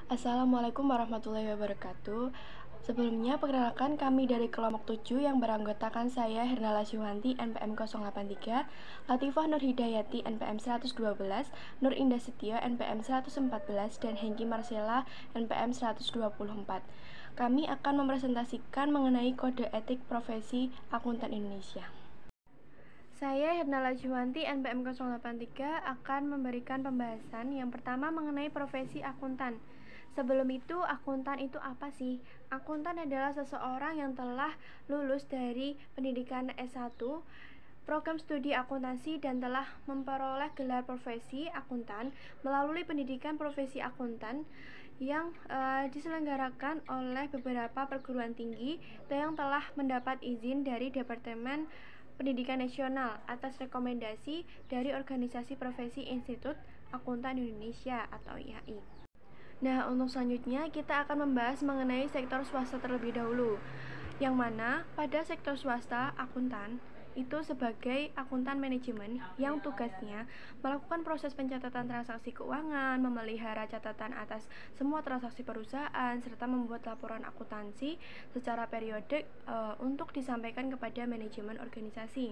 Assalamualaikum warahmatullahi wabarakatuh. Sebelumnya, perkenalkan kami dari kelompok 7 yang beranggotakan saya Hernala Syuhanti NPM 083, Latifah Nur Hidayati NPM 112, Nur Indah Setio NPM 114, dan Hengki Marcella NPM 124. Kami akan mempresentasikan mengenai kode etik profesi akuntan Indonesia. Saya Hernala Syuhanti NPM 083 akan memberikan pembahasan yang pertama mengenai profesi akuntan. Sebelum itu, akuntan itu apa sih? Akuntan adalah seseorang yang telah lulus dari pendidikan S1, program studi akuntansi, dan telah memperoleh gelar profesi akuntan melalui pendidikan profesi akuntan yang diselenggarakan oleh beberapa perguruan tinggi yang telah mendapat izin dari Departemen Pendidikan Nasional atas rekomendasi dari Organisasi Profesi Institut Akuntan Indonesia atau IAI. Nah, untuk selanjutnya kita akan membahas mengenai sektor swasta terlebih dahulu, yang mana pada sektor swasta akuntan itu sebagai akuntan manajemen yang tugasnya melakukan proses pencatatan transaksi keuangan, memelihara catatan atas semua transaksi perusahaan, serta membuat laporan akuntansi secara periodik untuk disampaikan kepada manajemen organisasi.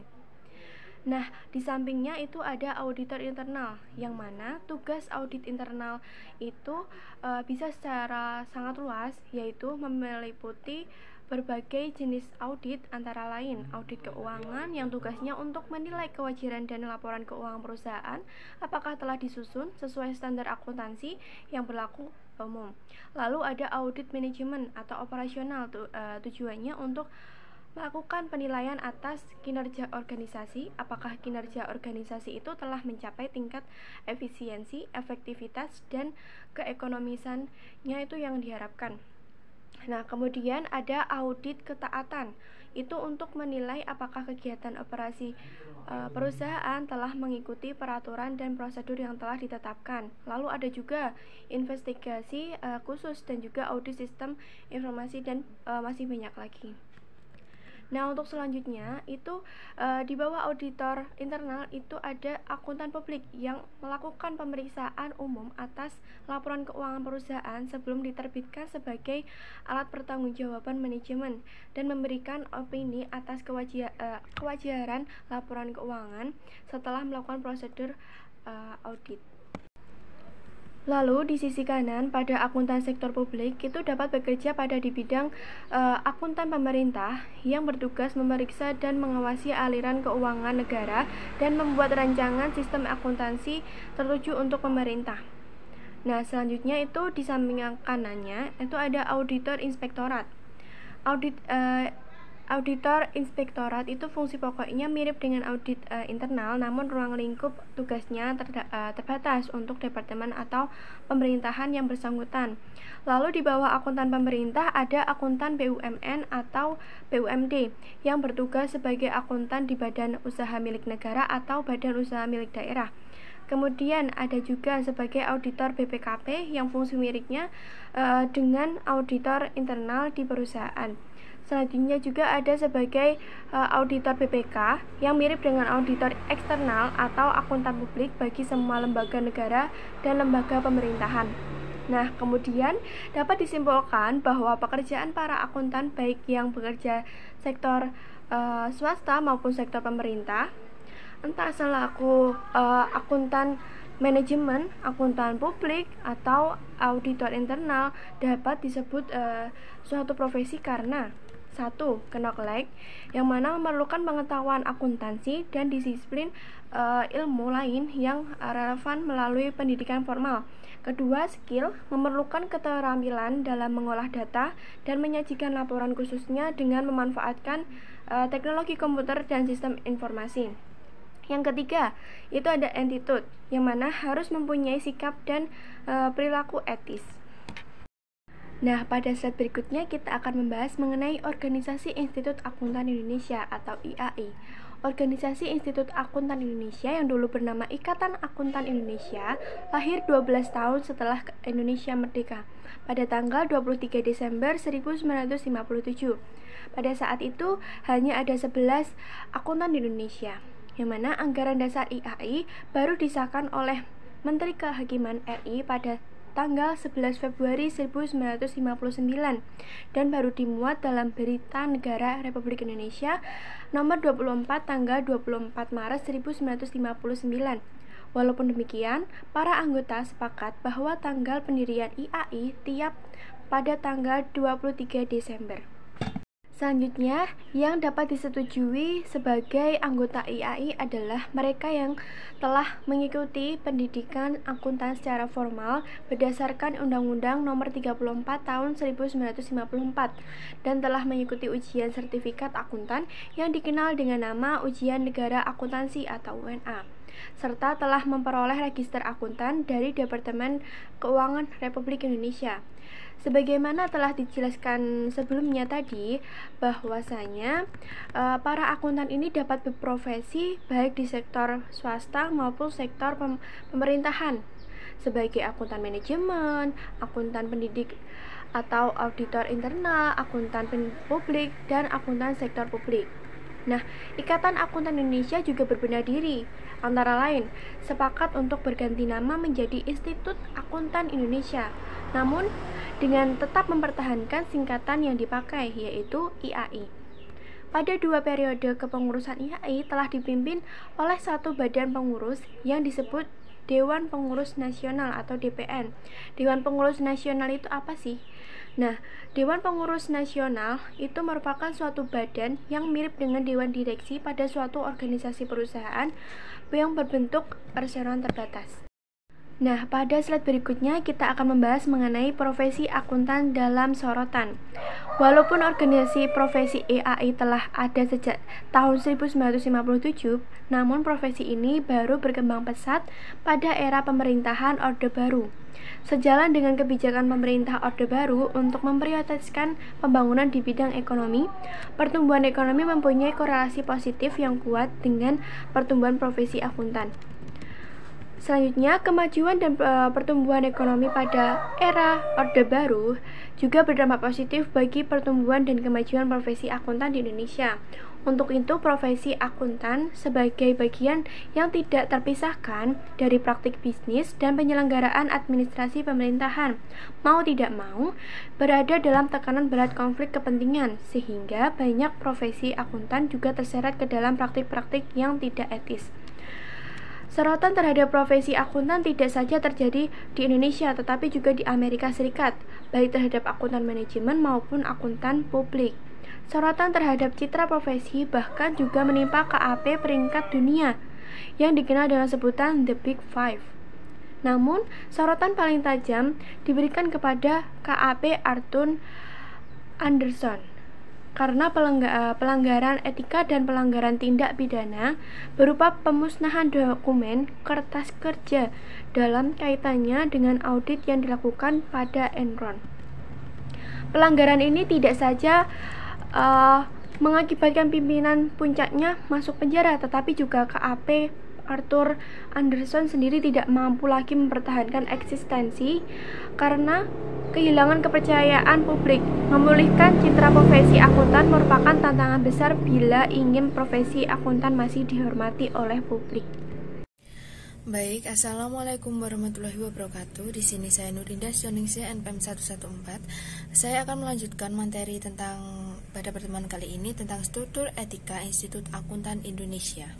Nah, di sampingnya itu ada auditor internal, yang mana tugas audit internal itu bisa secara sangat luas, yaitu meliputi berbagai jenis audit, antara lain audit keuangan yang tugasnya untuk menilai kewajaran dan laporan keuangan perusahaan apakah telah disusun sesuai standar akuntansi yang berlaku umum. Lalu ada audit manajemen atau operasional, tujuannya untuk melakukan penilaian atas kinerja organisasi, apakah kinerja organisasi itu telah mencapai tingkat efisiensi, efektivitas, dan keekonomisannya itu yang diharapkan. Nah, kemudian ada audit ketaatan, itu untuk menilai apakah kegiatan operasi perusahaan telah mengikuti peraturan dan prosedur yang telah ditetapkan. Lalu ada juga investigasi khusus dan juga audit sistem informasi dan masih banyak lagi. Nah, untuk selanjutnya itu di bawah auditor internal itu ada akuntan publik yang melakukan pemeriksaan umum atas laporan keuangan perusahaan sebelum diterbitkan sebagai alat pertanggungjawaban manajemen dan memberikan opini atas kewajaran laporan keuangan setelah melakukan prosedur audit. Lalu di sisi kanan pada akuntan sektor publik itu dapat bekerja pada di bidang akuntan pemerintah yang bertugas memeriksa dan mengawasi aliran keuangan negara dan membuat rancangan sistem akuntansi tertuju untuk pemerintah. Nah, selanjutnya itu di samping kanannya itu ada auditor inspektorat. Auditor inspektorat itu fungsi pokoknya mirip dengan audit internal, namun ruang lingkup tugasnya terbatas untuk departemen atau pemerintahan yang bersangkutan. Lalu di bawah akuntan pemerintah ada akuntan BUMN atau BUMD yang bertugas sebagai akuntan di badan usaha milik negara atau badan usaha milik daerah. Kemudian ada juga sebagai auditor BPKP yang fungsi miripnya dengan auditor internal di perusahaan. Selanjutnya juga ada sebagai auditor BPK yang mirip dengan auditor eksternal atau akuntan publik bagi semua lembaga negara dan lembaga pemerintahan. Nah, kemudian dapat disimpulkan bahwa pekerjaan para akuntan baik yang bekerja sektor swasta maupun sektor pemerintah, entah selaku akuntan manajemen, akuntan publik, atau auditor internal, dapat disebut suatu profesi karena 1. Knock-like, yang mana memerlukan pengetahuan akuntansi dan disiplin ilmu lain yang relevan melalui pendidikan formal. Kedua, skill, memerlukan keterampilan dalam mengolah data dan menyajikan laporan khususnya dengan memanfaatkan teknologi komputer dan sistem informasi. Yang ketiga, itu ada attitude, yang mana harus mempunyai sikap dan perilaku etis. Nah, pada slide berikutnya kita akan membahas mengenai Organisasi Institut Akuntan Indonesia atau IAI. Organisasi Institut Akuntan Indonesia yang dulu bernama Ikatan Akuntan Indonesia lahir 12 tahun setelah Indonesia merdeka pada tanggal 23 Desember 1957. Pada saat itu hanya ada 11 akuntan di Indonesia, yang mana anggaran dasar IAI baru disahkan oleh Menteri Kehakiman RI pada tanggal 11 Februari 1959 dan baru dimuat dalam Berita Negara Republik Indonesia nomor 24 tanggal 24 Maret 1959. Walaupun demikian, para anggota sepakat bahwa tanggal pendirian IAI tiap pada tanggal 23 Desember. Selanjutnya, yang dapat disetujui sebagai anggota IAI adalah mereka yang telah mengikuti pendidikan akuntan secara formal berdasarkan Undang-Undang Nomor 34 Tahun 1954 dan telah mengikuti ujian sertifikat akuntan yang dikenal dengan nama Ujian Negara Akuntansi atau UNA, serta telah memperoleh register akuntan dari Departemen Keuangan Republik Indonesia. Sebagaimana telah dijelaskan sebelumnya tadi, bahwasanya para akuntan ini dapat berprofesi baik di sektor swasta maupun sektor pemerintahan sebagai akuntan manajemen, akuntan pendidik atau auditor internal, akuntan publik, dan akuntan sektor publik. Nah, Ikatan Akuntan Indonesia juga berbenah diri, antara lain, sepakat untuk berganti nama menjadi Institut Akuntan Indonesia, namun dengan tetap mempertahankan singkatan yang dipakai, yaitu IAI. Pada 2 periode kepengurusan IAI telah dipimpin oleh satu badan pengurus yang disebut Dewan Pengurus Nasional atau DPN. Dewan Pengurus Nasional itu apa sih? Nah, Dewan Pengurus Nasional itu merupakan suatu badan yang mirip dengan Dewan Direksi pada suatu organisasi perusahaan yang berbentuk perseroan terbatas. Nah, pada slide berikutnya kita akan membahas mengenai profesi akuntan dalam sorotan. Walaupun organisasi profesi IAI telah ada sejak tahun 1957, namun profesi ini baru berkembang pesat pada era pemerintahan Orde Baru. Sejalan dengan kebijakan pemerintah Orde Baru untuk memprioritaskan pembangunan di bidang ekonomi, pertumbuhan ekonomi mempunyai korelasi positif yang kuat dengan pertumbuhan profesi akuntan. Selanjutnya, kemajuan dan pertumbuhan ekonomi pada era Orde Baru juga berdampak positif bagi pertumbuhan dan kemajuan profesi akuntan di Indonesia. Untuk itu, profesi akuntan sebagai bagian yang tidak terpisahkan dari praktik bisnis dan penyelenggaraan administrasi pemerintahan, mau tidak mau, berada dalam tekanan berat konflik kepentingan, sehingga banyak profesi akuntan juga terseret ke dalam praktik-praktik yang tidak etis. Sorotan terhadap profesi akuntan tidak saja terjadi di Indonesia, tetapi juga di Amerika Serikat, baik terhadap akuntan manajemen maupun akuntan publik. Sorotan terhadap citra profesi bahkan juga menimpa KAP peringkat dunia, yang dikenal dengan sebutan The Big Five. Namun, sorotan paling tajam diberikan kepada KAP Arthur Andersen, karena pelanggaran etika dan pelanggaran tindak pidana berupa pemusnahan dokumen kertas kerja dalam kaitannya dengan audit yang dilakukan pada Enron. Pelanggaran ini tidak saja mengakibatkan pimpinan puncaknya masuk penjara, tetapi juga KAP Arthur Andersen sendiri tidak mampu lagi mempertahankan eksistensi karena kehilangan kepercayaan publik. Memulihkan citra profesi akuntan merupakan tantangan besar bila ingin profesi akuntan masih dihormati oleh publik. Baik, Assalamualaikum warahmatullahi wabarakatuh. Di sini saya Nurinda Sioningsih NPM 114. Saya akan melanjutkan materi pada pertemuan kali ini tentang struktur etika Institut Akuntan Indonesia.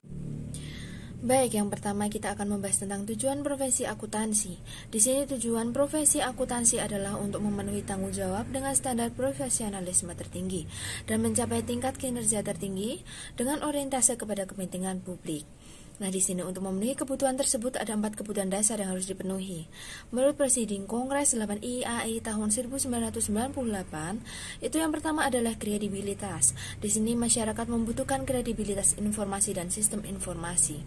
Baik, yang pertama kita akan membahas tentang tujuan profesi akuntansi. Di sini tujuan profesi akuntansi adalah untuk memenuhi tanggung jawab dengan standar profesionalisme tertinggi dan mencapai tingkat kinerja tertinggi dengan orientasi kepada kepentingan publik. Nah, di sini untuk memenuhi kebutuhan tersebut ada 4 kebutuhan dasar yang harus dipenuhi. Menurut Presiden Kongres 8 IAI tahun 1998, itu yang pertama adalah kredibilitas. Di sini masyarakat membutuhkan kredibilitas informasi dan sistem informasi.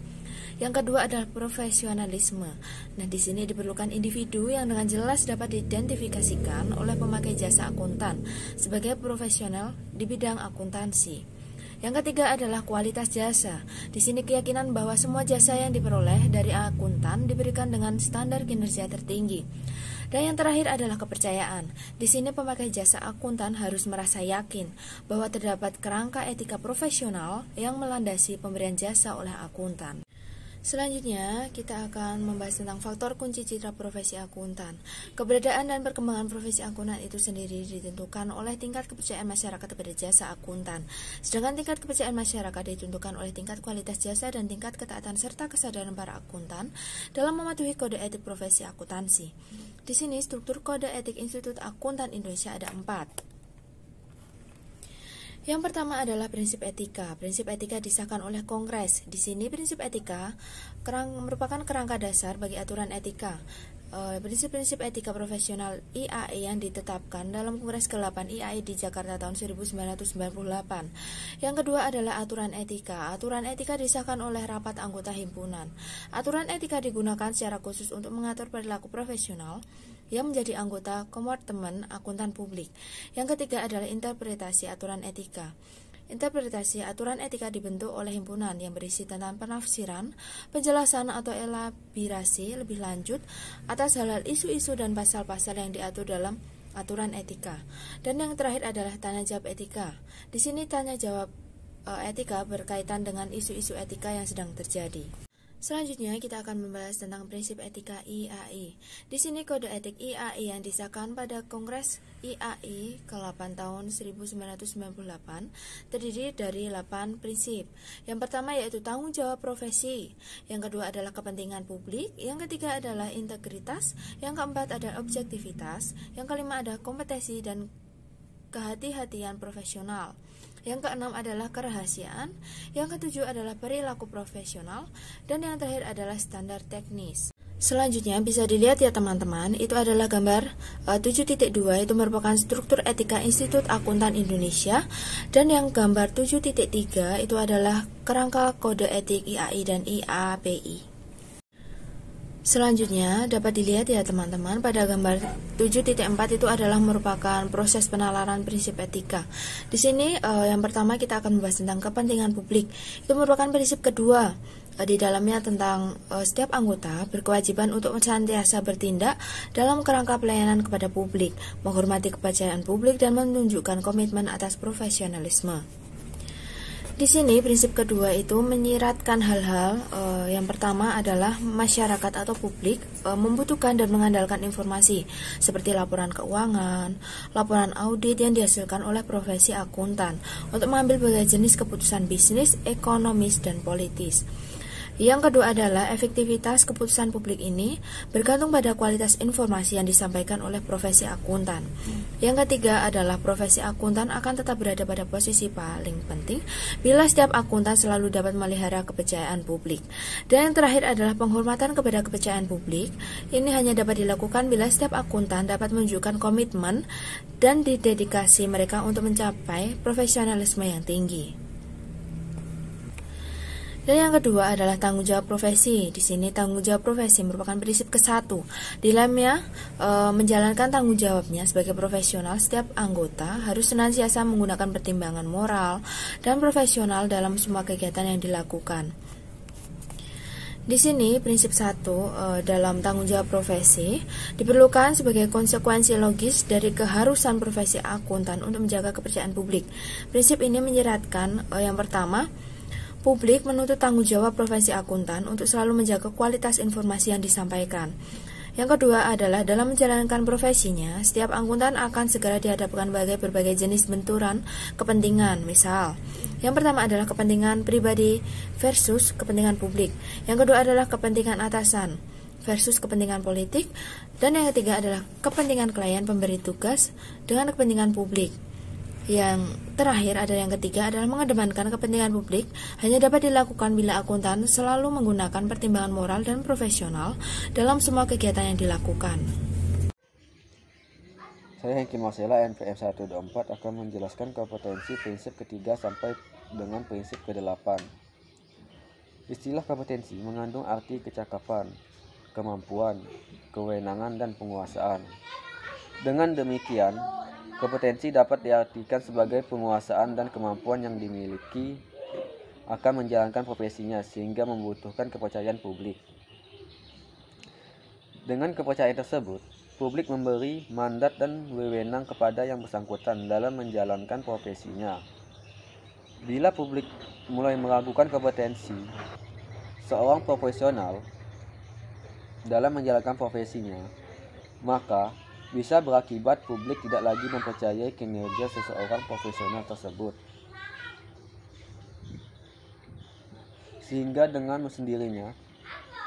Yang kedua adalah profesionalisme. Nah, di sini diperlukan individu yang dengan jelas dapat diidentifikasikan oleh pemakai jasa akuntan sebagai profesional di bidang akuntansi. Yang ketiga adalah kualitas jasa. Di sini keyakinan bahwa semua jasa yang diperoleh dari akuntan diberikan dengan standar kinerja tertinggi. Dan yang terakhir adalah kepercayaan. Di sini pemakai jasa akuntan harus merasa yakin bahwa terdapat kerangka etika profesional yang melandasi pemberian jasa oleh akuntan. Selanjutnya, kita akan membahas tentang faktor kunci citra profesi akuntan. Keberadaan dan perkembangan profesi akuntan itu sendiri ditentukan oleh tingkat kepercayaan masyarakat kepada jasa akuntan. Sedangkan tingkat kepercayaan masyarakat ditentukan oleh tingkat kualitas jasa dan tingkat ketaatan serta kesadaran para akuntan dalam mematuhi kode etik profesi akuntansi. Di sini struktur kode etik Institut Akuntan Indonesia ada 4. Yang pertama adalah prinsip etika. Prinsip etika disahkan oleh Kongres. Di sini prinsip etika merupakan kerangka dasar bagi aturan etika. Prinsip-prinsip etika profesional IAE yang ditetapkan dalam Kongres ke-8 IAE di Jakarta tahun 1998. Yang kedua adalah aturan etika. Aturan etika disahkan oleh rapat anggota himpunan. Aturan etika digunakan secara khusus untuk mengatur perilaku profesional yang menjadi anggota Kompartemen Akuntan Publik. Yang ketiga adalah interpretasi aturan etika. Interpretasi aturan etika dibentuk oleh himpunan yang berisi tentang penafsiran, penjelasan atau elaborasi lebih lanjut atas hal-hal isu-isu dan pasal-pasal yang diatur dalam aturan etika. Dan yang terakhir adalah tanya jawab etika. Di sini tanya jawab etika berkaitan dengan isu-isu etika yang sedang terjadi. Selanjutnya kita akan membahas tentang prinsip etika IAE. Di sini kode etik IAE yang disahkan pada Kongres IAE ke-8 tahun 1998 terdiri dari 8 prinsip. Yang pertama yaitu tanggung jawab profesi, yang kedua adalah kepentingan publik, yang ketiga adalah integritas, yang keempat adalah objektivitas, yang kelima adalah kompetensi dan kehati-hatian profesional. Yang keenam adalah kerahasiaan, yang ketujuh adalah perilaku profesional, dan yang terakhir adalah standar teknis. Selanjutnya bisa dilihat ya teman-teman, itu adalah gambar 7.2, itu merupakan struktur etika Institut Akuntan Indonesia, dan yang gambar 7.3 itu adalah kerangka kode etik IAI dan IAPI. Selanjutnya dapat dilihat ya teman-teman, pada gambar 7.4 itu adalah merupakan proses penalaran prinsip etika. Di sini yang pertama kita akan membahas tentang kepentingan publik. Itu merupakan prinsip kedua. Di dalamnya tentang setiap anggota berkewajiban untuk senantiasa bertindak dalam kerangka pelayanan kepada publik, menghormati kepercayaan publik dan menunjukkan komitmen atas profesionalisme. Di sini prinsip kedua itu menyiratkan hal-hal yang pertama adalah masyarakat atau publik membutuhkan dan mengandalkan informasi seperti laporan keuangan, laporan audit yang dihasilkan oleh profesi akuntan untuk mengambil berbagai jenis keputusan bisnis, ekonomis, dan politis. Yang kedua adalah efektivitas keputusan publik ini bergantung pada kualitas informasi yang disampaikan oleh profesi akuntan. Yang ketiga adalah profesi akuntan akan tetap berada pada posisi paling penting bila setiap akuntan selalu dapat memelihara kepercayaan publik. Dan yang terakhir adalah penghormatan kepada kepercayaan publik. Ini hanya dapat dilakukan bila setiap akuntan dapat menunjukkan komitmen dan dedikasi mereka untuk mencapai profesionalisme yang tinggi. Dan yang kedua adalah tanggung jawab profesi. Di sini tanggung jawab profesi merupakan prinsip ke-1. Di dalamnya menjalankan tanggung jawabnya sebagai profesional, setiap anggota harus senantiasa menggunakan pertimbangan moral dan profesional dalam semua kegiatan yang dilakukan. Di sini prinsip 1 dalam tanggung jawab profesi diperlukan sebagai konsekuensi logis dari keharusan profesi akuntan untuk menjaga kepercayaan publik. Prinsip ini menyeratkan yang pertama, publik menuntut tanggung jawab profesi akuntan untuk selalu menjaga kualitas informasi yang disampaikan. Yang kedua adalah dalam menjalankan profesinya, setiap akuntan akan segera dihadapkan berbagai jenis benturan kepentingan. Misal, yang pertama adalah kepentingan pribadi versus kepentingan publik. Yang kedua adalah kepentingan atasan versus kepentingan politik. Dan yang ketiga adalah kepentingan klien pemberi tugas dengan kepentingan publik. Yang terakhir adalah yang ketiga adalah mengedepankan kepentingan publik hanya dapat dilakukan bila akuntan selalu menggunakan pertimbangan moral dan profesional dalam semua kegiatan yang dilakukan. Saya Hengki Marcella, NPM 124 akan menjelaskan kompetensi prinsip ketiga sampai dengan prinsip ke-8. Istilah kompetensi mengandung arti kecakapan, kemampuan, kewenangan, dan penguasaan. Dengan demikian, kompetensi dapat diartikan sebagai penguasaan dan kemampuan yang dimiliki akan menjalankan profesinya sehingga membutuhkan kepercayaan publik. Dengan kepercayaan tersebut, publik memberi mandat dan wewenang kepada yang bersangkutan dalam menjalankan profesinya. Bila publik mulai meragukan kompetensi seorang profesional dalam menjalankan profesinya, maka bisa berakibat publik tidak lagi mempercayai kinerja seseorang profesional tersebut. Sehingga dengan sendirinya,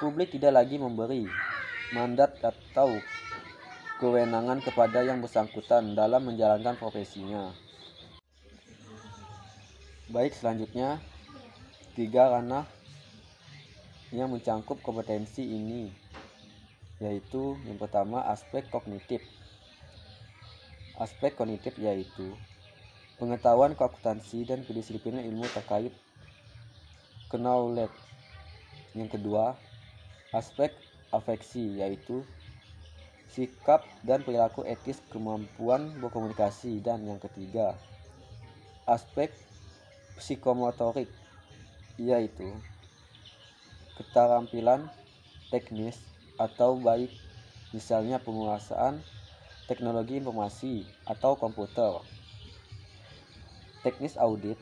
publik tidak lagi memberi mandat atau kewenangan kepada yang bersangkutan dalam menjalankan profesinya. Baik, selanjutnya 3 ranah yang mencangkup kompetensi ini, yaitu yang pertama aspek kognitif. Aspek kognitif yaitu pengetahuan, keakuntansi, dan kedisiplinan ilmu terkait knowledge. Yang kedua, aspek afeksi yaitu sikap dan perilaku etis, kemampuan berkomunikasi. Dan yang ketiga, aspek psikomotorik yaitu keterampilan teknis atau baik, misalnya penguasaan teknologi informasi atau komputer, teknis audit,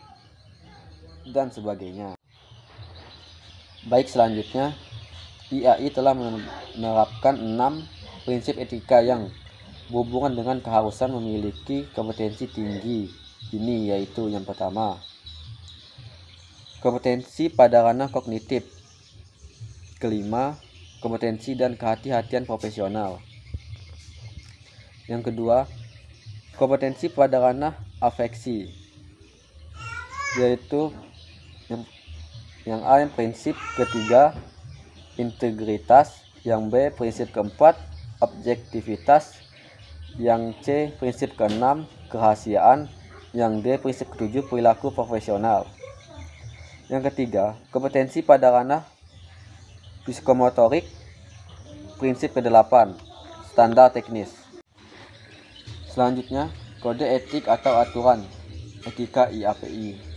dan sebagainya. Baik, selanjutnya IAI telah menerapkan 6 prinsip etika yang berhubungan dengan keharusan memiliki kompetensi tinggi ini, yaitu yang pertama, kompetensi pada ranah kognitif. Kelima, kompetensi dan kehati-hatian profesional. Yang kedua, kompetensi pada ranah afeksi, yaitu yang A, prinsip ketiga, integritas. Yang B, prinsip keempat, objektivitas. Yang C, prinsip keenam, kerahasiaan. Yang D, prinsip ketujuh, perilaku profesional. Yang ketiga, kompetensi pada ranah psikomotorik. Prinsip ke-8, standar teknis. Selanjutnya, kode etik atau aturan etika IAPI.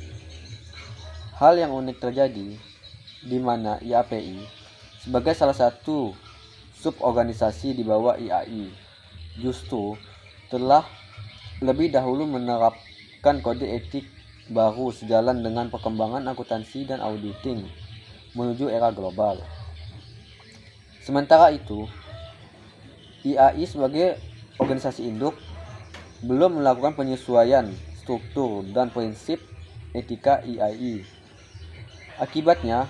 Hal yang unik terjadi di mana IAPI sebagai salah satu suborganisasi di bawah IAI justru telah lebih dahulu menerapkan kode etik baru sejalan dengan perkembangan akuntansi dan auditing menuju era global. Sementara itu, IAI sebagai organisasi induk belum melakukan penyesuaian struktur dan prinsip etika IAI. Akibatnya,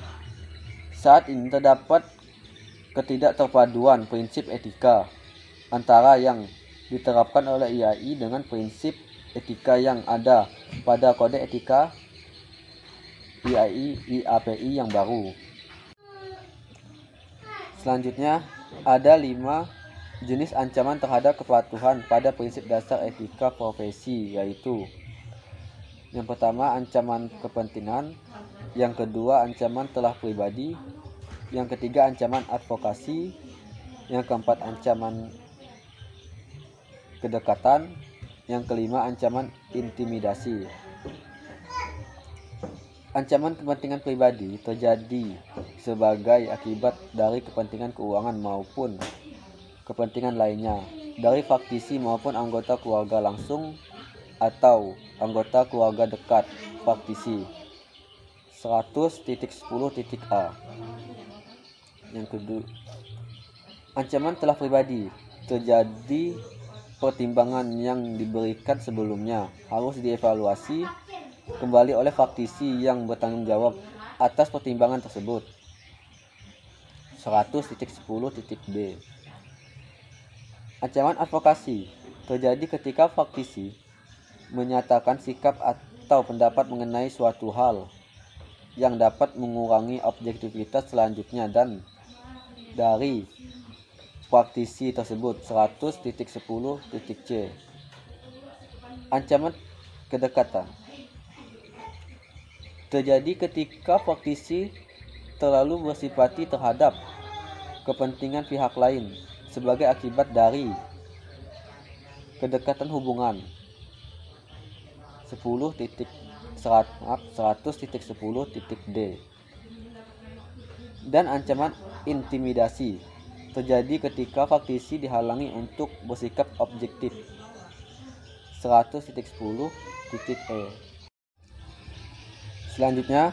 saat ini terdapat ketidakterpaduan prinsip etika antara yang diterapkan oleh IAI dengan prinsip etika yang ada pada kode etika IAPI yang baru. Selanjutnya, ada 5 jenis ancaman terhadap kepatuhan pada prinsip dasar etika profesi, yaitu yang pertama, ancaman kepentingan. Yang kedua, ancaman telah pribadi. Yang ketiga, ancaman advokasi. Yang keempat, ancaman kedekatan. Yang kelima, ancaman intimidasi. Ancaman kepentingan pribadi terjadi sebagai akibat dari kepentingan keuangan maupun kepentingan lainnya dari faktisi maupun anggota keluarga langsung atau anggota keluarga dekat faktisi. 100.10.a. Yang kedua, ancaman telah pribadi terjadi pertimbangan yang diberikan sebelumnya harus dievaluasi kembali oleh faktisi yang bertanggung jawab atas pertimbangan tersebut. 100.10.b. Ancaman advokasi terjadi ketika faktisi menyatakan sikap atau pendapat mengenai suatu hal yang dapat mengurangi objektivitas selanjutnya dan dari praktisi tersebut. 100.10.c. Ancaman kedekatan terjadi ketika praktisi terlalu bersipati terhadap kepentingan pihak lain sebagai akibat dari kedekatan hubungan. 100.10.d. Dan ancaman intimidasi terjadi ketika faktisi dihalangi untuk bersikap objektif. 100.10.e. Selanjutnya,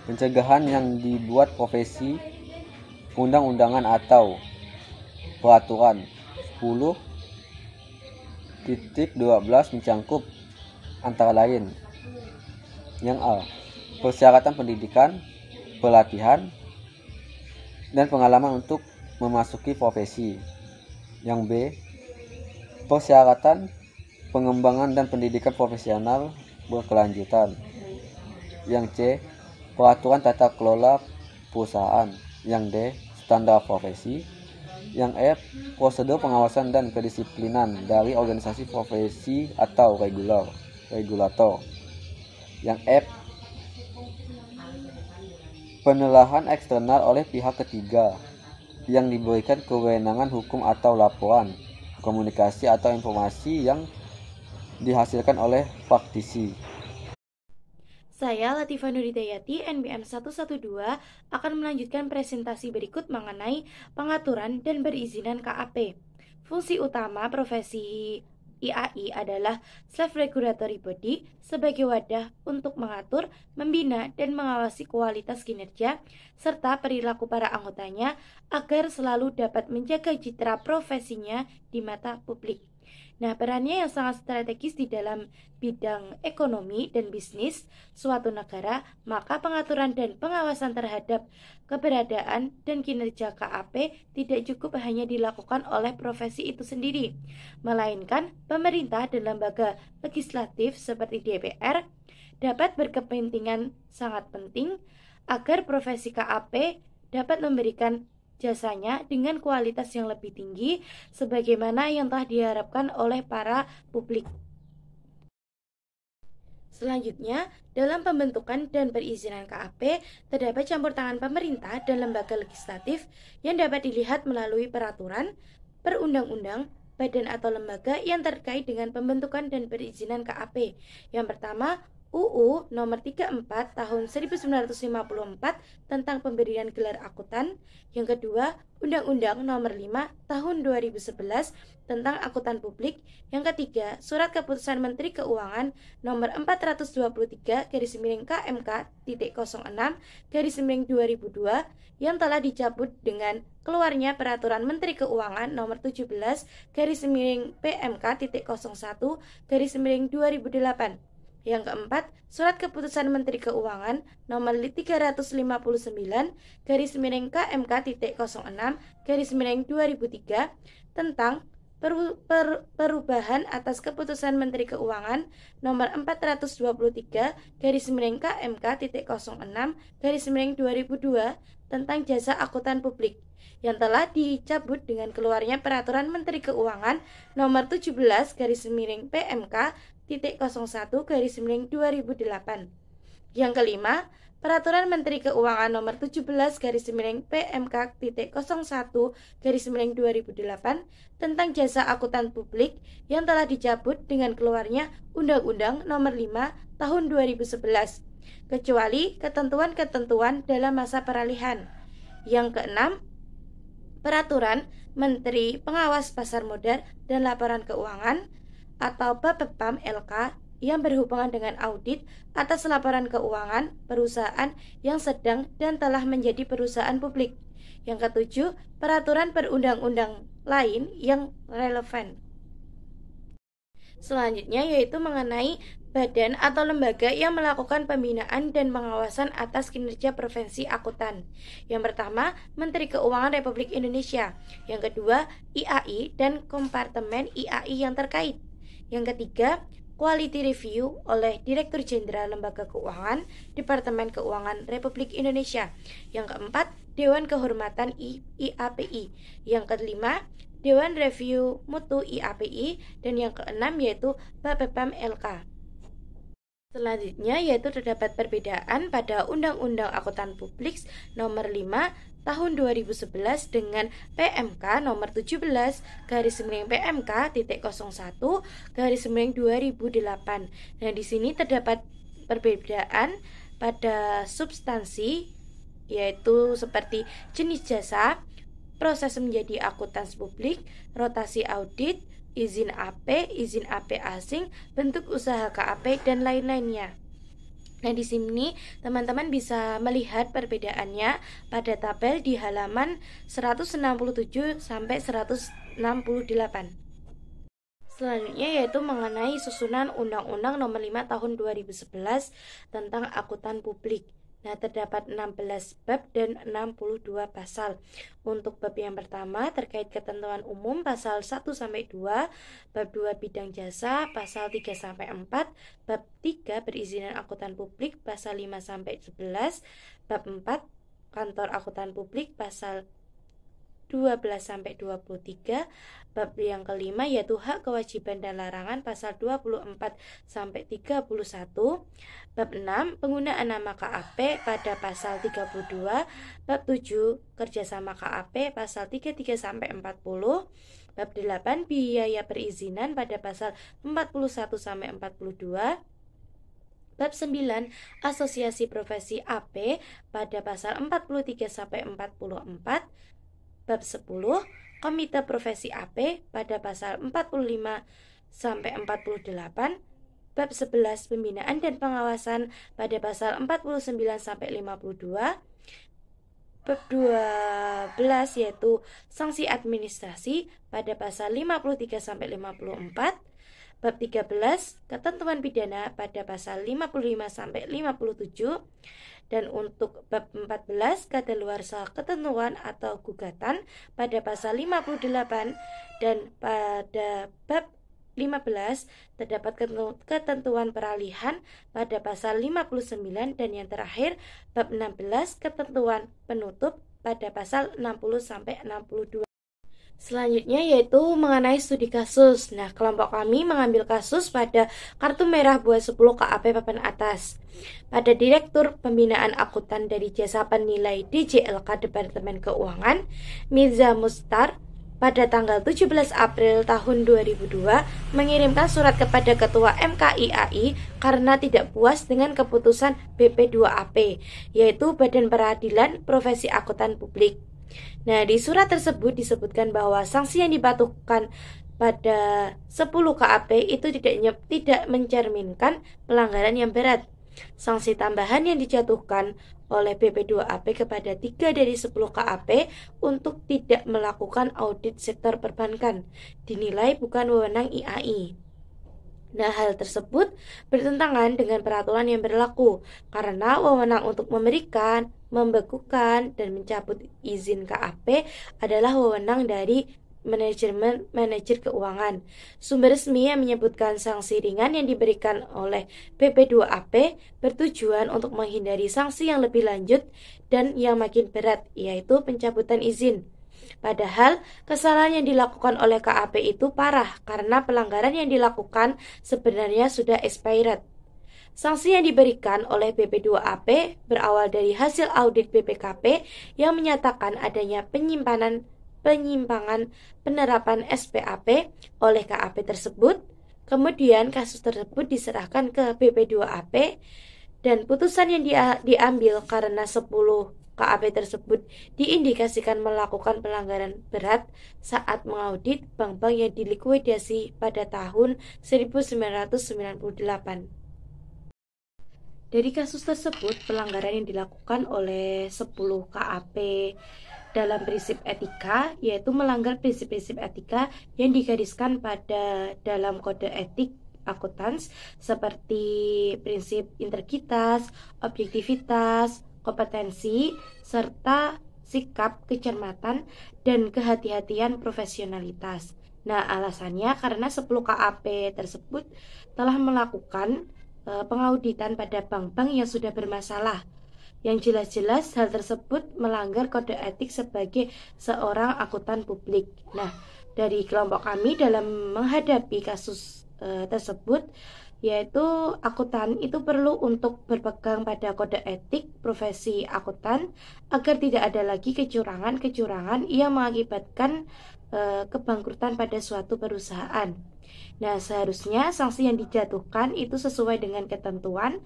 pencegahan yang dibuat profesi, undang-undangan atau peraturan. 10.12 mencangkup antara lain yang A. Persyaratan pendidikan, pelatihan, dan pengalaman untuk memasuki profesi. Yang B. Persyaratan pengembangan dan pendidikan profesional berkelanjutan. Yang C. Peraturan tata kelola perusahaan. Yang D. Standar profesi. Yang E. Prosedur pengawasan dan kedisiplinan dari organisasi profesi atau regulator. Yang F. Penilaian eksternal oleh pihak ketiga yang diberikan kewenangan hukum atau laporan, komunikasi atau informasi yang dihasilkan oleh praktisi. Saya Latifah Nuridayati, NPM 112, akan melanjutkan presentasi berikut mengenai pengaturan dan perizinan KAP. Fungsi utama profesi IAI adalah Self-Regulatory Body sebagai wadah untuk mengatur, membina, dan mengawasi kualitas kinerja serta perilaku para anggotanya agar selalu dapat menjaga citra profesinya di mata publik. Nah, perannya yang sangat strategis di dalam bidang ekonomi dan bisnis suatu negara, maka pengaturan dan pengawasan terhadap keberadaan dan kinerja KAP tidak cukup hanya dilakukan oleh profesi itu sendiri, melainkan pemerintah dan lembaga legislatif seperti DPR dapat berkepentingan sangat penting agar profesi KAP dapat memberikan jasanya dengan kualitas yang lebih tinggi sebagaimana yang telah diharapkan oleh para publik. Selanjutnya, dalam pembentukan dan perizinan KAP terdapat campur tangan pemerintah dan lembaga legislatif yang dapat dilihat melalui peraturan, perundang-undang, badan atau lembaga yang terkait dengan pembentukan dan perizinan KAP. Yang pertama, UU nomor 34 tahun 1954 tentang pemberian gelar akuntan. Yang kedua, Undang-Undang nomor 5 tahun 2011 tentang akuntan publik. Yang ketiga, Surat Keputusan Menteri Keuangan nomor 423/KMK.06/2002 yang telah dicabut dengan keluarnya Peraturan Menteri Keuangan nomor 17/PMK.01/2008. Yang keempat, Surat Keputusan Menteri Keuangan nomor 359/KMK.06/2003 tentang perubahan atas Keputusan Menteri Keuangan nomor 423/KMK.06/2002 tentang jasa akuntan publik yang telah dicabut dengan keluarnya Peraturan Menteri Keuangan nomor 17/PMK.01/2008. Yang kelima, Peraturan Menteri Keuangan nomor 17/PMK.01/2008 tentang jasa akuntan publik yang telah dicabut dengan keluarnya Undang-Undang nomor 5 tahun 2011, kecuali ketentuan-ketentuan dalam masa peralihan. Yang keenam, Peraturan Menteri Pengawas Pasar Modal dan Laporan Keuangan atau Bapepam LK yang berhubungan dengan audit atas laporan keuangan perusahaan yang sedang dan telah menjadi perusahaan publik. Yang ketujuh, peraturan perundang-undang lain yang relevan. Selanjutnya yaitu mengenai badan atau lembaga yang melakukan pembinaan dan pengawasan atas kinerja profesi akuntan. Yang pertama, Menteri Keuangan Republik Indonesia. Yang kedua, IAI dan kompartemen IAI yang terkait. Yang ketiga, Quality Review oleh Direktur Jenderal Lembaga Keuangan, Departemen Keuangan Republik Indonesia. Yang keempat, Dewan Kehormatan IAPI. Yang kelima, Dewan Review Mutu IAPI. Dan yang keenam yaitu Bapepam LK. Selanjutnya yaitu terdapat perbedaan pada Undang-Undang Akuntan Publik nomor 5 tahun 2011 dengan PMK nomor 17/PMK.01/2008. Nah, di sini terdapat perbedaan pada substansi yaitu seperti jenis jasa, proses menjadi akuntansi publik, rotasi audit, izin AP asing, bentuk usaha KAP, dan lain-lainnya. Nah, di sini teman-teman bisa melihat perbedaannya pada tabel di halaman 167 sampai 168. Selanjutnya yaitu mengenai susunan Undang-Undang Nomor 5 Tahun 2011 tentang Akuntan Publik. Nah, terdapat 16 bab dan 62 pasal. Untuk bab yang pertama terkait ketentuan umum pasal 1 sampai 2, bab 2 bidang jasa pasal 3 sampai 4, bab 3 perizinan akuntan publik pasal 5 sampai 11, bab 4 kantor akuntan publik pasal 12 sampai 23, bab yang kelima yaitu hak kewajiban dan larangan pasal 24 sampai 31, bab 6 penggunaan nama KAP pada pasal 32, bab 7 kerjasama KAP pasal 33 sampai 40, bab 8 biaya perizinan pada pasal 41 sampai 42, bab 9 asosiasi profesi AP pada pasal 43 sampai 44, bab 10 komite profesi AP pada pasal 45 sampai 48, bab 11 pembinaan dan pengawasan pada pasal 49 sampai 52, bab 12 yaitu sanksi administrasi pada pasal 53 sampai 54, bab 13 ketentuan pidana pada pasal 55 sampai 57, dan untuk bab 14 kadaluarsa ketentuan atau gugatan pada pasal 58, dan pada bab 15 terdapat ketentuan peralihan pada pasal 59, dan yang terakhir bab 16 ketentuan penutup pada pasal 60 sampai 62. Selanjutnya yaitu mengenai studi kasus. Nah, kelompok kami mengambil kasus pada kartu merah buat 10 KAP papan atas. Pada Direktur Pembinaan Akuntan dari Jasa Penilai DJLK Departemen Keuangan, Mirza Mustar, pada tanggal 17 April tahun 2002 mengirimkan surat kepada Ketua MKIAI karena tidak puas dengan keputusan BP2AP, yaitu Badan Peradilan Profesi Akuntan Publik. Nah, di surat tersebut disebutkan bahwa sanksi yang dipatuhkan pada 10 KAP itu tidak mencerminkan pelanggaran yang berat. Sanksi tambahan yang dijatuhkan oleh BP2AP kepada 3 dari 10 KAP untuk tidak melakukan audit sektor perbankan dinilai bukan wewenang IAI. Nah, hal tersebut bertentangan dengan peraturan yang berlaku karena wewenang untuk memberikan, membekukan, dan mencabut izin KAP adalah wewenang dari manajer keuangan. Sumber resmi yang menyebutkan sanksi ringan yang diberikan oleh BP2AP bertujuan untuk menghindari sanksi yang lebih lanjut dan yang makin berat, yaitu pencabutan izin. Padahal kesalahan yang dilakukan oleh KAP itu parah karena pelanggaran yang dilakukan sebenarnya sudah expired. Sanksi yang diberikan oleh BP2AP berawal dari hasil audit BPKP yang menyatakan adanya penyimpangan penerapan SPAP oleh KAP tersebut. Kemudian kasus tersebut diserahkan ke BP2AP dan putusan yang diambil karena 10 KAP tersebut diindikasikan melakukan pelanggaran berat saat mengaudit bank-bank yang dilikuidasi pada tahun 1998. Dari kasus tersebut, pelanggaran yang dilakukan oleh 10 KAP dalam prinsip etika, yaitu melanggar prinsip-prinsip etika yang digariskan pada dalam kode etik akuntansi seperti prinsip integritas, objektivitas, kompetensi, serta sikap, kecermatan, dan kehati-hatian profesionalitas. Nah, alasannya karena 10 KAP tersebut telah melakukan pengauditan pada bank-bank yang sudah bermasalah, yang jelas-jelas hal tersebut melanggar kode etik sebagai seorang akuntan publik. Nah, dari kelompok kami dalam menghadapi kasus tersebut, yaitu akuntan itu perlu untuk berpegang pada kode etik profesi akuntan agar tidak ada lagi kecurangan yang mengakibatkan kebangkrutan pada suatu perusahaan. Nah, seharusnya sanksi yang dijatuhkan itu sesuai dengan ketentuan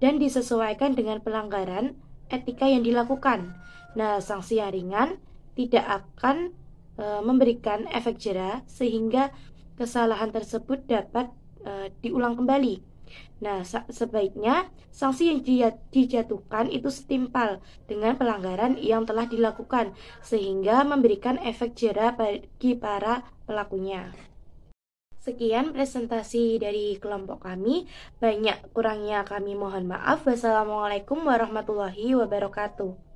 dan disesuaikan dengan pelanggaran etika yang dilakukan. Nah, sanksi yang ringan tidak akan memberikan efek jera sehingga kesalahan tersebut dapat diulang kembali. Nah, sebaiknya sanksi yang dijatuhkan itu setimpal dengan pelanggaran yang telah dilakukan, sehingga memberikan efek jera bagi para pelakunya. Sekian presentasi dari kelompok kami. Banyak kurangnya kami mohon maaf. Wassalamualaikum warahmatullahi wabarakatuh.